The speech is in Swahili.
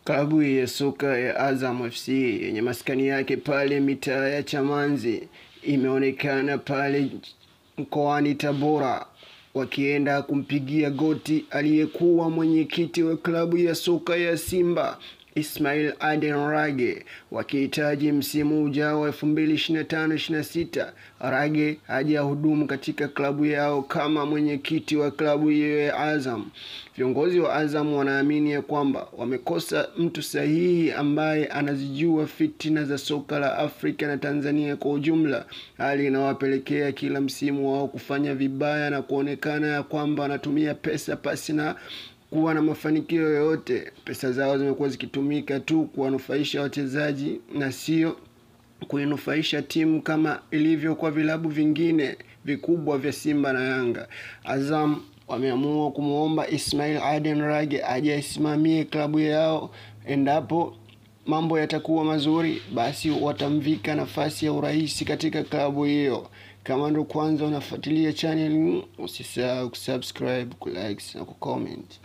Klabu ya soka ya Azam FC yenye maskani yake pale mitaa ya Chamanzi imeonekana pale mkoani Tabora wakienda kumpigia goti aliyekuwa mwenyekiti wa klabu ya soka ya Simba Ismail Aden Rage, wakihitaji msimu ujao wa 2025-26 Rage aje ahudumu katika klabu yao kama mwenyekiti wa klabu hiyo ya Azam. Viongozi wa Azam wanaamini ya kwamba wamekosa mtu sahihi ambaye anazijua fitina za soka la Afrika na Tanzania kwa ujumla, hali inawapelekea kila msimu wao kufanya vibaya na kuonekana ya kwamba wanatumia pesa pasi na kuwa na mafanikio yoyote. Pesa zao zimekuwa zikitumika tu kuwanufaisha wachezaji na sio kuinufaisha timu kama ilivyo kwa vilabu vingine vikubwa vya Simba na Yanga. Azam wameamua kumuomba Ismail Aden Rage aje asimamie klabu yao. Endapo mambo yatakuwa mazuri, basi watamvika nafasi ya urais katika klabu hiyo. Kama ndo kwanza unafuatilia channel, usisahau kusubscribe, kulike na kucomment.